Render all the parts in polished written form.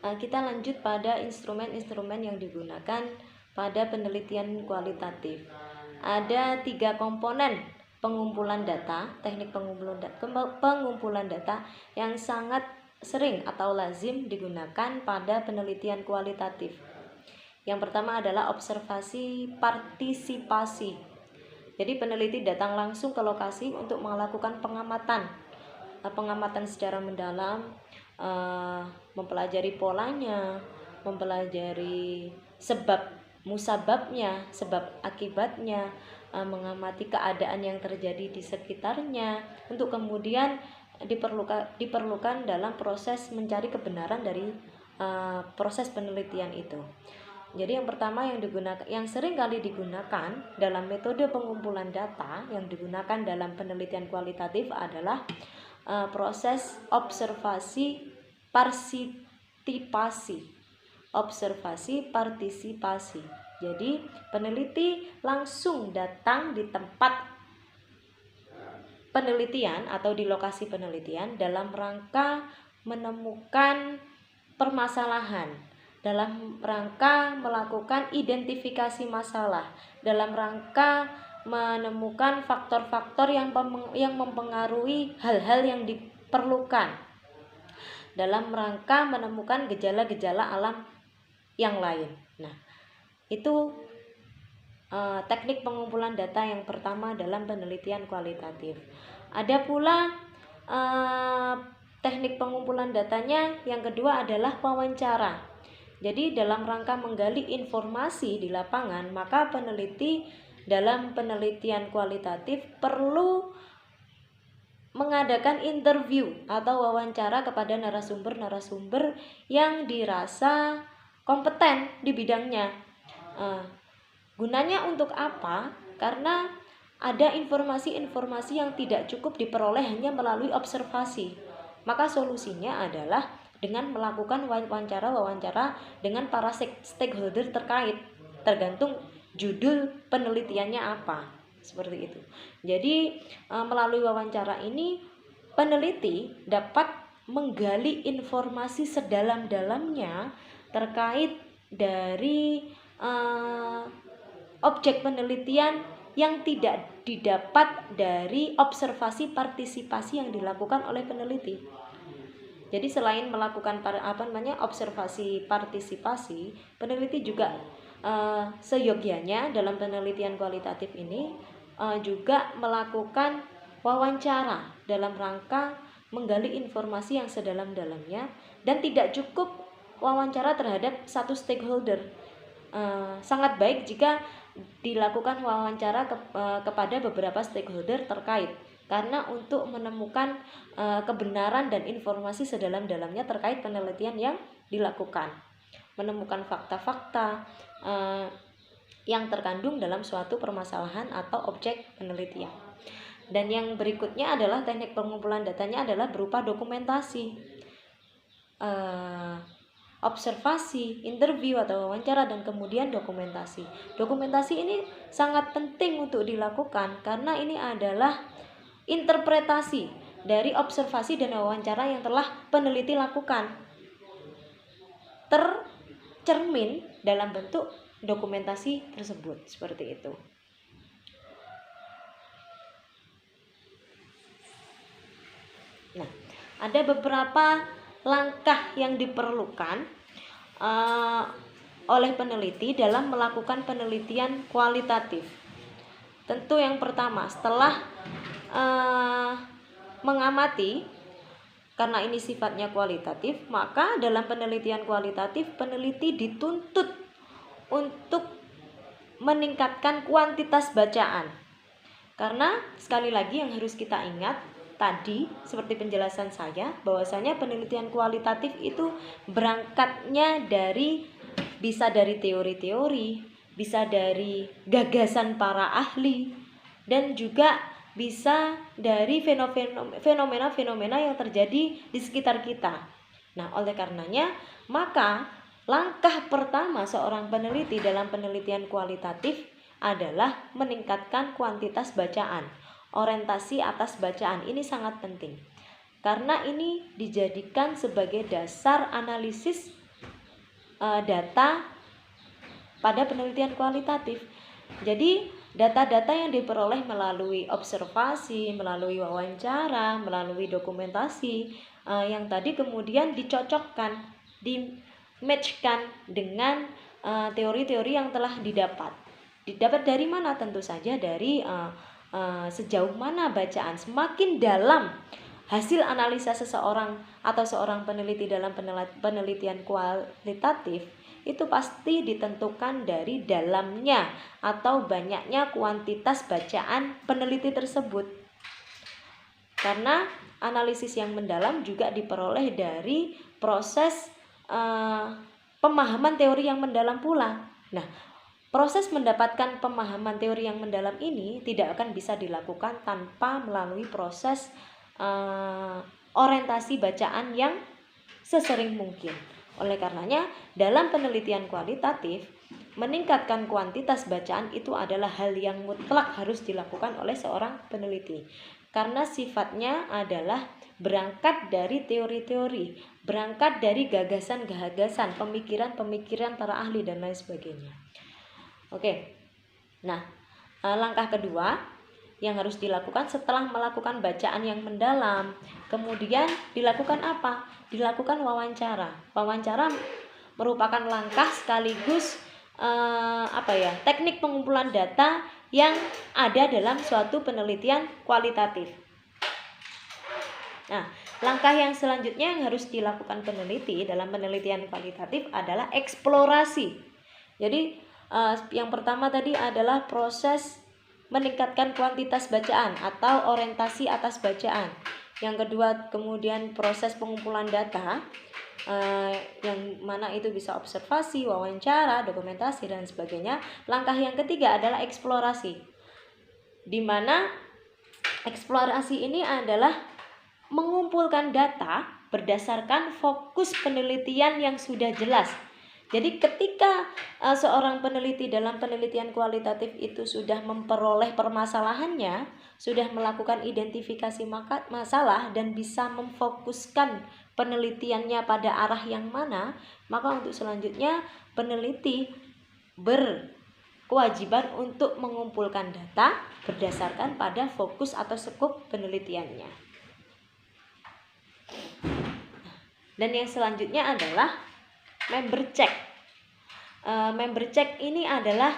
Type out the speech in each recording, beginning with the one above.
kita lanjut pada instrumen-instrumen yang digunakan pada penelitian kualitatif. Ada 3 komponen pengumpulan data, teknik pengumpulan data yang sangat sering atau lazim digunakan pada penelitian kualitatif. Yang pertama adalah observasi partisipasi. Jadi peneliti datang langsung ke lokasi untuk melakukan pengamatan secara mendalam, mempelajari polanya, mempelajari sebab musababnya, sebab akibatnya, mengamati keadaan yang terjadi di sekitarnya, untuk kemudian diperlukan dalam proses mencari kebenaran dari proses penelitian itu. Jadi yang pertama yang sering kali digunakan dalam metode pengumpulan data yang digunakan dalam penelitian kualitatif adalah proses observasi partisipasi. Jadi peneliti langsung datang di tempat penelitian atau di lokasi penelitian dalam rangka menemukan permasalahan, dalam rangka melakukan identifikasi masalah, dalam rangka menemukan faktor-faktor yang mempengaruhi hal-hal yang diperlukan, dalam rangka menemukan gejala-gejala alam yang lain. Nah, itu teknik pengumpulan data yang pertama dalam penelitian kualitatif. Ada pula teknik pengumpulan datanya yang kedua adalah wawancara. Jadi dalam rangka menggali informasi di lapangan, maka peneliti dalam penelitian kualitatif perlu mengadakan interview atau wawancara kepada narasumber-narasumber yang dirasa kompeten di bidangnya. Gunanya untuk apa? Karena ada informasi-informasi yang tidak cukup diperoleh hanya melalui observasi. Maka solusinya adalah dengan melakukan wawancara dengan para stakeholder terkait, tergantung judul penelitiannya apa, seperti itu. Jadi melalui wawancara ini peneliti dapat menggali informasi sedalam-dalamnya terkait dari objek penelitian yang tidak didapat dari observasi partisipasi yang dilakukan oleh peneliti. Jadi selain melakukan observasi partisipasi, peneliti juga seyogyanya dalam penelitian kualitatif ini juga melakukan wawancara dalam rangka menggali informasi yang sedalam-dalamnya, dan tidak cukup wawancara terhadap satu stakeholder. Sangat baik jika dilakukan wawancara kepada beberapa stakeholder terkait, karena untuk menemukan kebenaran dan informasi sedalam-dalamnya terkait penelitian yang dilakukan, menemukan fakta-fakta yang terkandung dalam suatu permasalahan atau objek penelitian. Dan yang berikutnya adalah teknik pengumpulan datanya adalah berupa dokumentasi, observasi, interview atau wawancara, dan kemudian dokumentasi. Dokumentasi ini sangat penting untuk dilakukan karena ini adalah interpretasi dari observasi dan wawancara yang telah peneliti lakukan, tercermin dalam bentuk dokumentasi tersebut, seperti itu. Nah, ada beberapa langkah yang diperlukan oleh peneliti dalam melakukan penelitian kualitatif. Tentu yang pertama, setelah mengamati, karena ini sifatnya kualitatif, maka dalam penelitian kualitatif peneliti dituntut untuk meningkatkan kuantitas bacaan. Karena sekali lagi yang harus kita ingat tadi, seperti penjelasan saya, bahwasanya penelitian kualitatif itu berangkatnya bisa dari teori-teori, bisa dari gagasan para ahli, dan juga bisa dari fenomena-fenomena yang terjadi di sekitar kita. Nah, oleh karenanya, maka langkah pertama seorang peneliti dalam penelitian kualitatif adalah meningkatkan kuantitas bacaan. Orientasi atas bacaan ini sangat penting, karena ini dijadikan sebagai dasar analisis data pada penelitian kualitatif. Jadi data-data yang diperoleh melalui observasi, melalui wawancara, melalui dokumentasi yang tadi kemudian dicocokkan, di-matchkan dengan teori-teori yang telah didapat. Didapat dari mana? Tentu saja dari sejauh mana bacaan. Semakin dalam hasil analisa seseorang atau seorang peneliti dalam penelitian kualitatif, itu pasti ditentukan dari dalamnya atau banyaknya kuantitas bacaan peneliti tersebut. Karena analisis yang mendalam juga diperoleh dari proses pemahaman teori yang mendalam pula. Nah, proses mendapatkan pemahaman teori yang mendalam ini tidak akan bisa dilakukan tanpa melalui proses orientasi bacaan yang sesering mungkin. Oleh karenanya, dalam penelitian kualitatif, meningkatkan kuantitas bacaan itu adalah hal yang mutlak harus dilakukan oleh seorang peneliti. Karena sifatnya adalah berangkat dari teori-teori, berangkat dari gagasan-gagasan, pemikiran-pemikiran para ahli dan lain sebagainya. Oke, nah langkah kedua yang harus dilakukan setelah melakukan bacaan yang mendalam, kemudian dilakukan apa? Dilakukan wawancara. Wawancara merupakan langkah sekaligus teknik pengumpulan data yang ada dalam suatu penelitian kualitatif. Nah, langkah yang selanjutnya yang harus dilakukan peneliti dalam penelitian kualitatif adalah eksplorasi. Jadi yang pertama tadi adalah proses meningkatkan kuantitas bacaan atau orientasi atas bacaan. Yang kedua kemudian proses pengumpulan data, yang mana itu bisa observasi, wawancara, dokumentasi dan sebagainya. Langkah yang ketiga adalah eksplorasi, di mana eksplorasi ini adalah mengumpulkan data berdasarkan fokus penelitian yang sudah jelas. Jadi ketika seorang peneliti dalam penelitian kualitatif itu sudah memperoleh permasalahannya, sudah melakukan identifikasi masalah dan bisa memfokuskan penelitiannya pada arah yang mana, maka untuk selanjutnya peneliti berkewajiban untuk mengumpulkan data berdasarkan pada fokus atau skop penelitiannya. Dan yang selanjutnya adalah member check. Member check ini adalah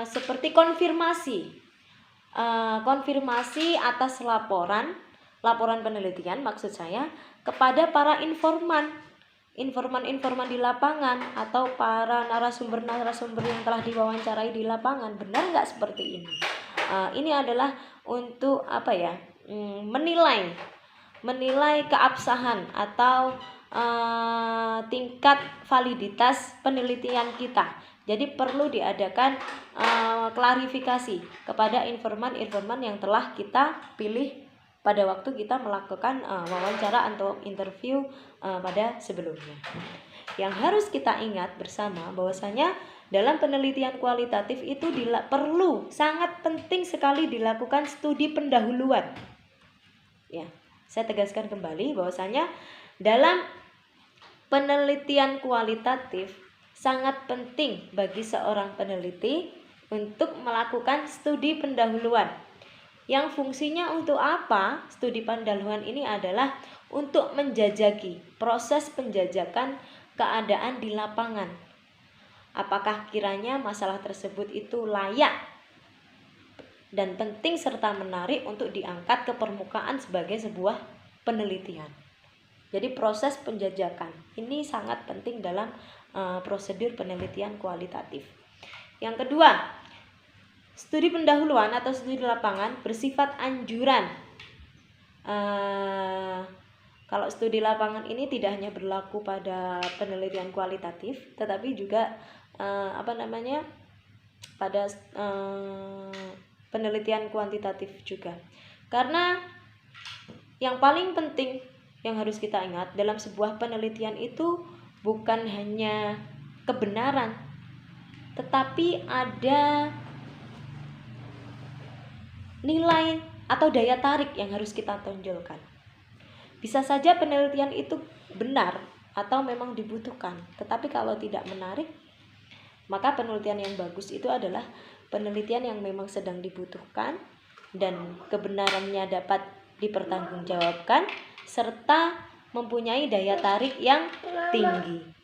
seperti konfirmasi atas laporan penelitian maksud saya kepada para informan di lapangan atau para narasumber yang telah diwawancarai di lapangan. Benar nggak seperti ini? Ini adalah untuk menilai keabsahan atau tingkat validitas penelitian kita. Jadi perlu diadakan klarifikasi kepada informan yang telah kita pilih pada waktu kita melakukan wawancara atau interview pada sebelumnya. Yang harus kita ingat bersama bahwasanya dalam penelitian kualitatif itu perlu sangat penting sekali dilakukan studi pendahuluan. Ya, saya tegaskan kembali bahwasanya dalam penelitian kualitatif sangat penting bagi seorang peneliti untuk melakukan studi pendahuluan. Yang fungsinya untuk apa? Studi pendahuluan ini adalah untuk menjajaki proses penjajakan keadaan di lapangan. Apakah kiranya masalah tersebut itu layak dan penting serta menarik untuk diangkat ke permukaan sebagai sebuah penelitian. Jadi proses penjajakan ini sangat penting dalam prosedur penelitian kualitatif. Yang kedua, studi pendahuluan atau studi lapangan bersifat anjuran. Kalau studi lapangan ini tidak hanya berlaku pada penelitian kualitatif, tetapi juga pada penelitian kuantitatif juga. Karena yang paling penting yang harus kita ingat dalam sebuah penelitian itu bukan hanya kebenaran, tetapi ada nilai atau daya tarik yang harus kita tonjolkan. Bisa saja penelitian itu benar, atau memang dibutuhkan. Tetapi kalau tidak menarik, maka penelitian yang bagus itu adalah penelitian yang memang sedang dibutuhkan dan kebenarannya dapat dipertanggungjawabkan serta mempunyai daya tarik yang tinggi.